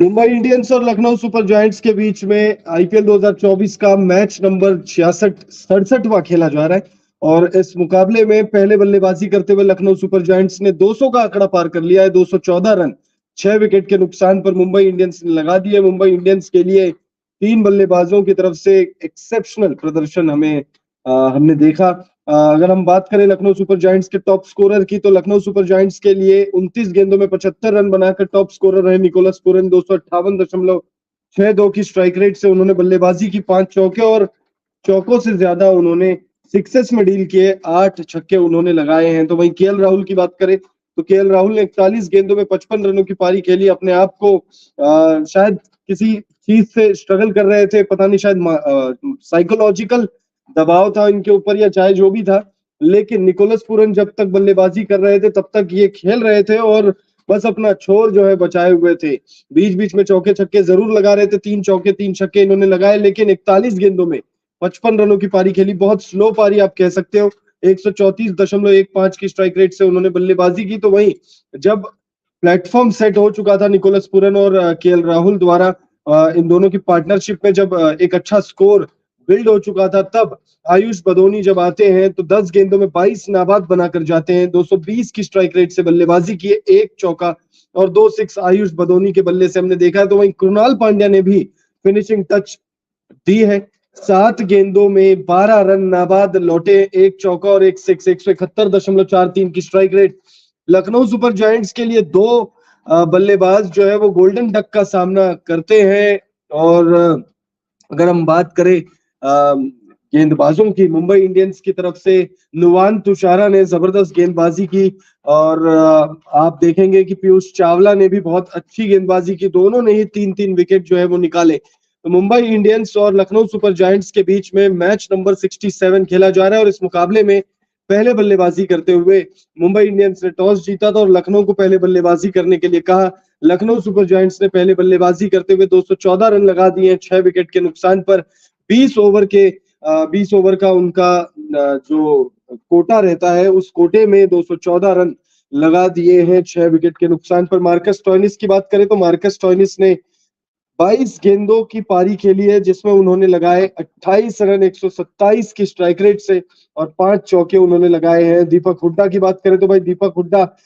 Mumbai Indians और Lucknow super giants के बीच में आईपीएल 2024 का मैच नंबर 67वां खेला जा रहा है। और इस मुकाबले में पहले बल्लेबाजी करते हुए लखनऊ सुपर जायंट्स ने 200 का आंकड़ा पार कर लिया है। 214 रन 6 विकेट के नुकसान पर मुंबई इंडियंस ने लगा दिए। मुंबई इंडियंस के लिए तीन बल्लेबाजों की तरफ से एक्सेप्शनल प्रदर्शन हमने देखा। अगर हम बात करें लखनऊ सुपर जायंट्स के टॉप स्कोरर की, तो लखनऊ सुपर जायंट्स के लिए 29 गेंदों में 75 रन बनाकर टॉप स्कोरर रहे निकोलस पूरन। 258.62 की स्ट्राइक रेट से उन्होंने बल्लेबाजी की, 5 चौके और चौकों से ज्यादा उन्होंने सिक्सेस में डील किए, 8 छक्के उन्होंने लगाए हैं। तो वहीं केएल राहुल की बात करें तो केएल राहुल ने 41 गेंदों में 55 रनों की पारी खेली। अपने आप को शायद किसी चीज से स्ट्रगल कर रहे थे, पता नहीं, शायद साइकोलॉजिकल दबाव था इनके ऊपर या चाहे जो भी था, लेकिन निकोलस पूरन जब तक बल्लेबाजी कर रहे थे तब तक ये खेल रहे थे और बस अपना छोर जो है बचाए हुए थे। बीच बीच में चौके छक्के जरूर लगा रहे थे, 3 चौके 3 छक्के इन्होंने लगाए, लेकिन 41 गेंदों में 55 रनों की पारी खेली। बहुत स्लो पारी आप कह सकते हो। 134.15 की स्ट्राइक रेट से उन्होंने बल्लेबाजी की। तो वहीं जब प्लेटफॉर्म सेट हो चुका था निकोलस पूरन और केएल राहुल द्वारा, इन दोनों की पार्टनरशिप में जब एक अच्छा स्कोर बिल्ड हो चुका था, तब आयुष बदोनी जब आते हैं तो 10 गेंदों में 22 नाबाद बनाकर जाते हैं। 220 की स्ट्राइक रेट से बल्लेबाजी की, 1 चौका और 2 सिक्स आयुष बदोनी के बल्ले से हमने देखा है। तो वहीं कृणाल पांड्या ने भी फिनिशिंग टच दी है। 7 गेंदों में 12 रन नाबाद लौटे, 1 चौका और 1 सिक्स। 171.43 की strike rate. Lucknow super giants के लिए 2 बल्लेबाज जो है वो गोल्डन डक का सामना करते हैं। और अगर हम बात करें गेंदबाजों की, मुंबई इंडियंस की तरफ से नुवान तुषारा ने जबरदस्त गेंदबाजी की और आप देखेंगे कि पीयूष चावला ने भी बहुत अच्छी गेंदबाजी की। दोनों ने ही 3-3 विकेट जो है वो निकाले। तो मुंबई इंडियंस और लखनऊ सुपर जायंट्स के बीच में मैच नंबर 67 खेला जा रहा है और इस मुकाबले में पहले बल्लेबाजी करते हुए मुंबई इंडियंस ने टॉस जीता था और लखनऊ को पहले बल्लेबाजी करने के लिए कहा। लखनऊ सुपर जायंट्स ने पहले बल्लेबाजी करते हुए 214 रन लगा दिए 6 विकेट के नुकसान पर। 20 ओवर का उनका जो कोटा रहता है, उस कोटे में 214 रन लगा दिए हैं 6 विकेट के नुकसान पर। मार्कस स्टोइनिस की बात करें तो मार्कस स्टोइनिस ने 22 गेंदों की पारी खेली है, जिसमें उन्होंने लगाए 28 रन 127 की स्ट्राइक रेट से और 5 चौके उन्होंने लगाए हैं। दीपक हुड्डा की बात करें तो भाई दीपक हुड्डा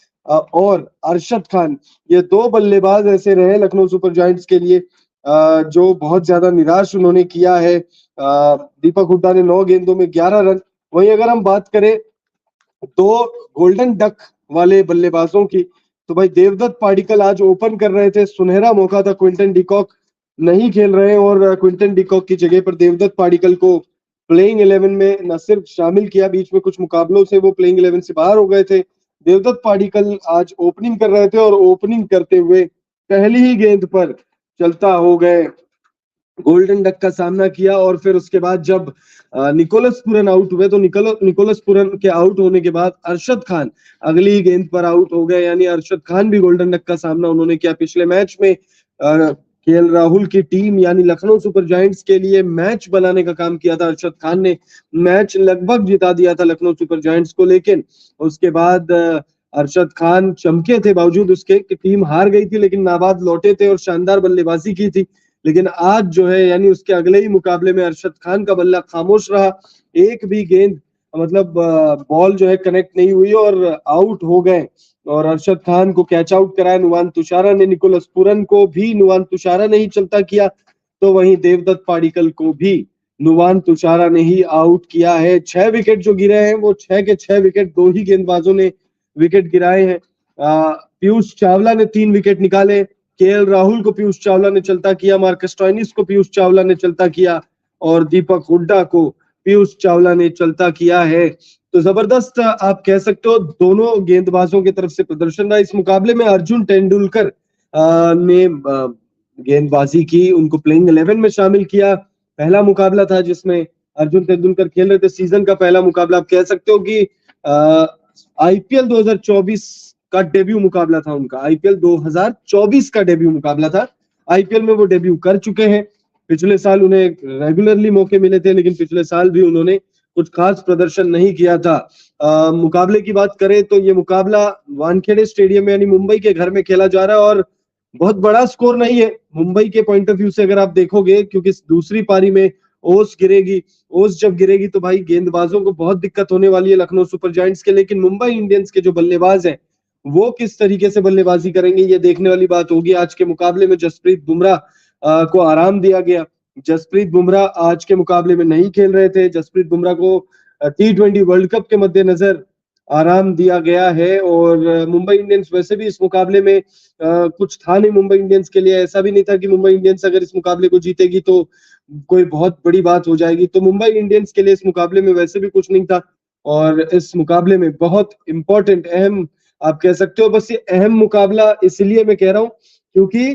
और अरशद खान, ये 2 बल्लेबाज ऐसे रहे लखनऊ सुपर जायंट्स के लिए जो बहुत ज्यादा निराश उन्होंने किया है। दीपक हुड्डा ने 9 गेंदों में 11 रन। वहीं अगर हम बात करें 2 गोल्डन डक वाले बल्लेबाजों की, तो भाई देवदत्त पाडिक्कल आज ओपन कर रहे थे, सुनहरा मौका था। क्विंटन डिकॉक नहीं खेल रहे हैं और क्विंटन डिकॉक की जगह पर देवदत्त पाडिक्कल को प्लेइंग 11 में न सिर्फ शामिल किया, बीच में कुछ मुकाबलों से वो प्लेइंग 11 से बाहर हो गए थे। देवदत्त पाडिक्कल आज ओपनिंग कर रहे थे और ओपनिंग करते हुए पहली ही गेंद पर चलता हो गए, गोल्डन डक का सामना किया। और फिर उसके बाद जब निकोलस पूरन आउट हुए तो निकोलस पूरन के आउट होने के बाद अरशद खान अगली ही गेंद पर आउट हो गए, यानी अरशद खान भी गोल्डन डक का सामना उन्होंने किया। पिछले मैच में केएल राहुल की टीम यानी लखनऊ सुपर जायंट्स के लिए मैच बनाने का काम किया था अरशद खान ने। मैच लगभग जिता दिया था लखनऊ सुपर जायंट्स को, लेकिन उसके बाद अरशद खान चमके थे, बावजूद उसके कि टीम हार गई थी, लेकिन नाबाद लौटे थे और शानदार बल्लेबाजी की थी। लेकिन आज जो है यानी उसके अगले ही मुकाबले में अरशद खान का बल्ला खामोश रहा, एक भी गेंद मतलब बॉल जो है कनेक्ट नहीं हुई और आउट हो गए। और अरशद खान को कैच आउट कराया नुवान तुषारा ने, निकोलस पूरन को भी नुवान तुषारा ने ही चलता किया, तो वहीं देवदत्त पाडिक्कल को भी नुवान तुषारा ने ही आउट किया है। 6 विकेट जो गिरे हैं वो 6 के 6 विकेट 2 ही गेंदबाजों ने विकेट गिराए हैं। पीयूष चावला ने 3 विकेट निकाले, केएल राहुल को पीयूष चावला ने चलता किया, मार्कस स्टोइनिस को पीयूष चावला ने चलता किया और दीपक हुड्डा को पीयूष चावला ने चलता किया है। तो जबरदस्त आप कह सकते हो दोनों गेंदबाजों की तरफ से प्रदर्शन रहा। इस मुकाबले में अर्जुन तेंदुलकर ने गेंदबाजी की, उनको प्लेइंग 11 में शामिल किया। पहला मुकाबला था जिसमें अर्जुन तेंदुलकर खेल रहे थे, सीजन का पहला मुकाबला। आप कह सकते हो कि आईपीएल 2024 का डेब्यू मुकाबला था उनका, आईपीएल 2024 का डेब्यू मुकाबला था। आईपीएल में वो डेब्यू कर चुके हैं। पिछले साल उन्हें रेगुलरली मौके मिले थे, लेकिन पिछले साल भी उन्होंने कुछ खास प्रदर्शन नहीं किया था। मुकाबले की बात करें तो ये मुकाबला वानखेड़े स्टेडियम में यानी मुंबई के घर में खेला जा रहा है और बहुत बड़ा स्कोर नहीं है मुंबई के पॉइंट ऑफ व्यू से अगर आप देखोगे, क्योंकि दूसरी पारी में ओस गिरेगी। ओस जब गिरेगी तो भाई गेंदबाजों को बहुत दिक्कत होने वाली है लखनऊ सुपर जायंट्स के। लेकिन मुंबई इंडियंस के जो बल्लेबाज हैं वो किस तरीके से बल्लेबाजी करेंगे ये देखने वाली बात होगी। आज के मुकाबले में जसप्रीत बुमराह को आराम दिया गया। जसप्रीत बुमराह आज के मुकाबले में नहीं खेल रहे थे। जसप्रीत बुमराह को T20 वर्ल्ड कप के मद्देनजर आराम दिया गया है। और मुंबई इंडियंस वैसे भी इस मुकाबले में कुछ था नहीं मुंबई इंडियंस के लिए। ऐसा भी नहीं था कि मुंबई इंडियंस अगर इस मुकाबले को जीतेगी तो कोई बहुत बड़ी बात हो जाएगी। तो मुंबई इंडियंस के लिए इस मुकाबले में वैसे भी कुछ नहीं था। और इस मुकाबले में बहुत इंपॉर्टेंट, अहम आप कह सकते हो। बस ये अहम मुकाबला इसलिए मैं कह रहा हूं क्योंकि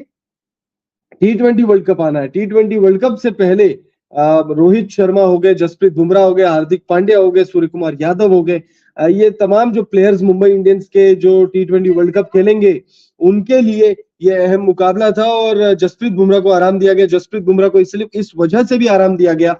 T20 वर्ल्ड कप आना है। T20 वर्ल्ड कप से पहले रोहित शर्मा हो गए, जसप्रीत बुमराह हो गए, हार्दिक पांड्या हो गए, सूर्य कुमार यादव हो गए, ये तमाम जो प्लेयर्स मुंबई इंडियंस के जो T20 वर्ल्ड कप खेलेंगे उनके लिए ये अहम मुकाबला था। और जसप्रीत बुमराह को आराम दिया गया। जसप्रीत बुमराह को इसलिए इस वजह से भी आराम दिया गया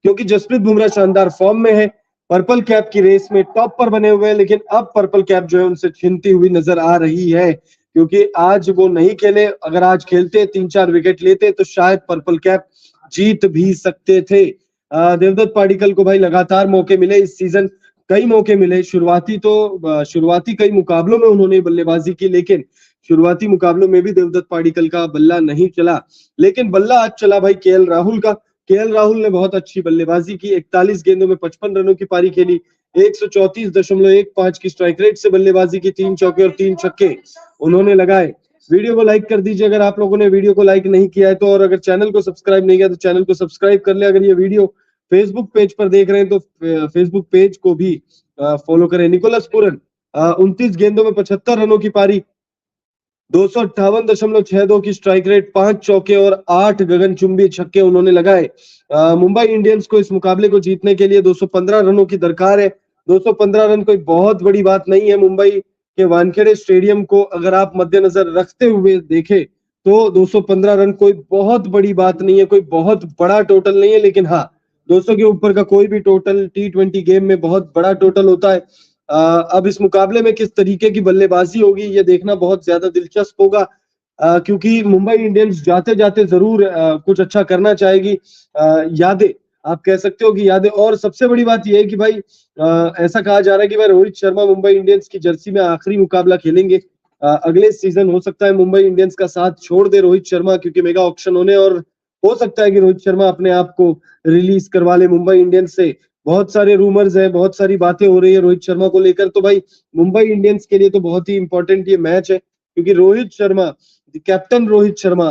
क्योंकि जसप्रीत बुमराह शानदार फॉर्म में है, पर्पल कैप की रेस में टॉप पर बने हुए हैं। लेकिन अब पर्पल कैप जो है उनसे छिनती हुई नजर आ रही है क्योंकि आज वो नहीं खेले। अगर आज खेलते 3-4 विकेट लेते तो शायद पर्पल कैप जीत भी सकते थे। देवदत्त पाडिक्कल को भाई लगातार मौके मिले इस सीजन, कई मौके मिले। शुरुआती कई मुकाबलों में उन्होंने बल्लेबाजी की, लेकिन शुरुआती मुकाबलों में भी देवदत्त पाडिक्कल का बल्ला नहीं चला। लेकिन बल्ला आज चला भाई केएल राहुल का। केएल राहुल ने बहुत अच्छी बल्लेबाजी की, 41 गेंदों में 55 रनों की पारी खेली, 134.15 की स्ट्राइक रेट से बल्लेबाजी की, 3 चौके और 3 छक्के उन्होंने लगाए। वीडियो को लाइक कर दीजिए अगर आप लोगों ने वीडियो को लाइक नहीं किया है तो, और अगर चैनल को सब्सक्राइब नहीं किया तो चैनल को सब्सक्राइब कर ले। अगर ये वीडियो फेसबुक पेज पर देख रहे हैं तो फेसबुक पेज को भी फॉलो करें। निकोलस पूरन 29 गेंदों में 75 रनों की पारी, 258.62 की स्ट्राइक रेट, 5 चौके और 8 गगनचुंबी छक्के उन्होंने लगाए। मुंबई इंडियंस को इस मुकाबले को जीतने के लिए 215 रनों की दरकार है। 215 रन कोई बहुत बड़ी बात नहीं है। मुंबई के वानखेड़े स्टेडियम को अगर आप मद्देनजर रखते हुए देखें तो 215 रन कोई बहुत बड़ी बात नहीं है, कोई बहुत बड़ा टोटल नहीं है। लेकिन हाँ, 200 के ऊपर का कोई भी टोटल T20 गेम में बहुत बड़ा टोटल होता है। अब इस मुकाबले में किस तरीके की बल्लेबाजी होगी ये देखना बहुत ज्यादा दिलचस्प होगा क्योंकि मुंबई इंडियंस जाते जाते जरूर कुछ अच्छा करना चाहेगी। यादें आप कह सकते हो कि यादें। और सबसे बड़ी बात यह है कि भाई ऐसा कहा जा रहा है कि भाई रोहित शर्मा मुंबई इंडियंस की जर्सी में आखिरी मुकाबला खेलेंगे। अगले सीजन हो सकता है मुंबई इंडियंस का साथ छोड़ दे रोहित शर्मा क्योंकि मेगा ऑक्शन होने, और हो सकता है कि रोहित शर्मा अपने आप को रिलीज करवा ले मुंबई इंडियंस से। बहुत सारे रूमर्स हैं, बहुत सारी बातें हो रही है रोहित शर्मा को लेकर। तो भाई मुंबई इंडियंस के लिए तो बहुत ही इंपॉर्टेंट ये मैच है क्योंकि रोहित शर्मा, कैप्टन रोहित शर्मा,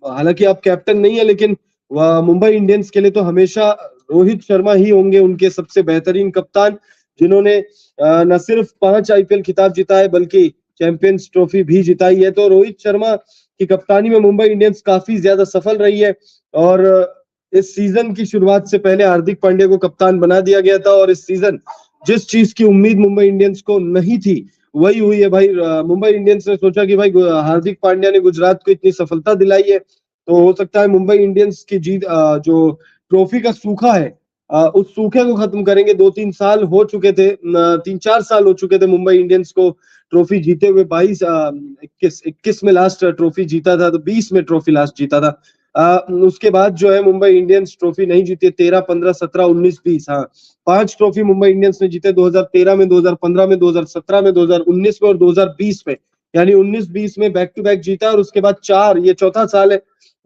हालांकि आप कैप्टन नहीं है लेकिन मुंबई इंडियंस के लिए तो हमेशा रोहित शर्मा ही होंगे उनके सबसे बेहतरीन कप्तान, जिन्होंने न सिर्फ 5 आईपीएल खिताब जीता है बल्कि चैंपियंस ट्रॉफी भी जिताई है। तो रोहित शर्मा की कप्तानी में मुंबई इंडियंस काफी ज्यादा सफल रही है। और इस सीजन की शुरुआत से पहले हार्दिक पांड्या को कप्तान बना दिया गया था और इस सीजन जिस चीज की उम्मीद मुंबई इंडियंस को नहीं थी वही हुई है भाई। मुंबई इंडियंस ने सोचा कि भाई हार्दिक पांड्या ने गुजरात को इतनी सफलता दिलाई है तो हो सकता है मुंबई इंडियंस की जीत, जो ट्रॉफी का सूखा है उस सूखे को खत्म करेंगे। 2-3 साल हो चुके थे, 3-4 साल हो चुके थे मुंबई इंडियंस को ट्रॉफी जीते हुए। 21 में लास्ट ट्रॉफी जीता था, तो 20 में ट्रॉफी लास्ट जीता था। उसके बाद जो है मुंबई इंडियंस ट्रॉफी नहीं जीती। 13, 15, 17, 19, 20, हाँ 5 ट्रॉफी मुंबई इंडियंस ने जीते, 2013 में, 2015 में, 2017 में, 2019 में और 2020 में। यानी 19-20 में बैक टू बैक जीता और उसके बाद 4, ये चौथा साल है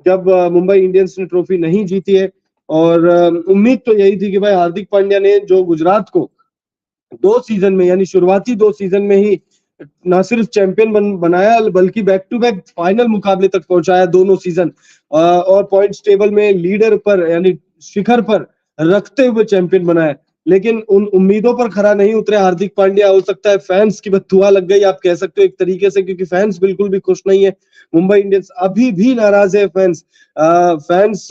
जब मुंबई इंडियंस ने ट्रॉफी नहीं जीती है। और उम्मीद तो यही थी कि भाई हार्दिक पांड्या ने जो गुजरात को 2 सीजन में, यानी शुरुआती 2 सीजन में ही ना सिर्फ चैंपियन बनाया बल्कि बैक टू बैक फाइनल मुकाबले तक पहुंचाया दोनों सीजन, और पॉइंट्स टेबल में लीडर पर यानी शिखर पर रखते हुए चैंपियन बनाया। लेकिन उन उम्मीदों पर खरा नहीं उतरे हार्दिक पांड्या। हो सकता है फैंस की बददुआ लग गई आप कह सकते हो एक तरीके से, क्योंकि फैंस बिल्कुल भी खुश नहीं है। मुंबई इंडियंस अभी भी नाराज है। फैंस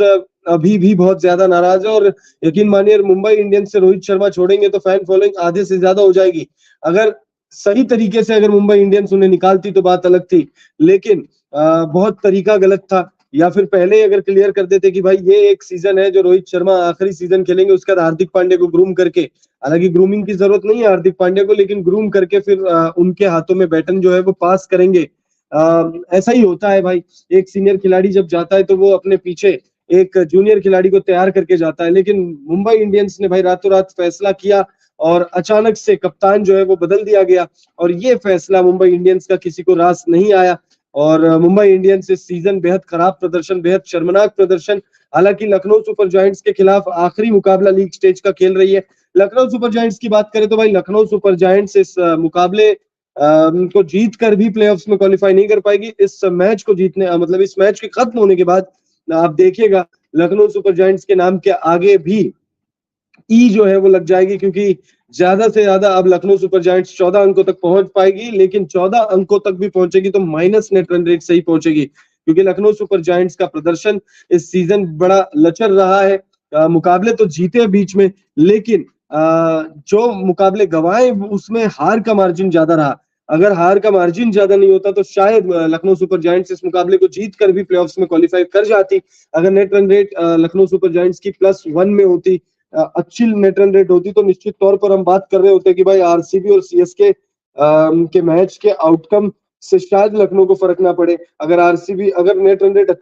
अभी भी बहुत ज्यादा नाराज है। और यकीन मानिए मुंबई इंडियंस से रोहित शर्मा छोड़ेंगे तो फैन फॉलोइंग आधे से ज्यादा हो जाएगी। अगर सही तरीके से अगर मुंबई इंडियंस उन्हें निकालती तो बात अलग थी, लेकिन बहुत तरीका गलत था। या फिर पहले ही अगर क्लियर कर देते कि भाई ये एक सीजन है जो रोहित शर्मा आखिरी सीजन खेलेंगे, उसके बाद हार्दिक पांड्या को ग्रूम करके, हालांकि ग्रूमिंग की जरूरत नहीं है हार्दिक पांड्या को, लेकिन ग्रूम करके फिर उनके हाथों में बैटन जो है वो पास करेंगे ऐसा ही होता है भाई। एक सीनियर खिलाड़ी जब जाता है तो वो अपने पीछे एक जूनियर खिलाड़ी को तैयार करके जाता है, लेकिन मुंबई इंडियंस ने भाई रातों रात फैसला किया और अचानक से कप्तान जो है वो बदल दिया गया और ये फैसला मुंबई इंडियंस का किसी को रास नहीं आया और मुंबई इंडियंस इस सीजन बेहद खराब प्रदर्शन, बेहद शर्मनाक प्रदर्शन। हालांकि लखनऊ सुपर जायंट्स के खिलाफ आखिरी मुकाबला लीग स्टेज का खेल रही है। लखनऊ सुपर जायंट्स की बात करें तो भाई लखनऊ सुपर जायंट्स इस मुकाबले को जीत कर भी प्लेऑफ्स में क्वालिफाई नहीं कर पाएगी। इस मैच को जीतने मतलब इस मैच के खत्म होने के बाद आप देखिएगा लखनऊ सुपर जायंट्स के नाम के आगे भी ई जो है वो लग जाएगी, क्योंकि ज्यादा से ज्यादा अब लखनऊ सुपर जायंट्स 14 अंकों तक पहुंच पाएगी, लेकिन 14 अंकों तक भी पहुंचेगी तो माइनस नेट रन रेट से ही पहुंचेगी, क्योंकि लखनऊ सुपर जायंट्स का प्रदर्शन इस सीजन बड़ा लचर रहा है। मुकाबले तो जीते बीच में, लेकिन जो मुकाबले गंवाए उसमें हार का मार्जिन ज्यादा रहा। अगर हार का मार्जिन ज्यादा नहीं होता तो शायद लखनऊ सुपर जायंट्स इस मुकाबले को जीत कर भी प्लेऑफ्स में क्वालिफाई कर जाती। अगर net run rate Lucknow super giants की +1 में होती, अच्छी नेट रन रेट होती, तो निश्चित तौर पर हम बात कर रहे होते कि भाई आरसीबी और सीएसके के मैच के आउटकम से शायद लखनऊ को फर्क ना पड़े। अगर नेट रन रेट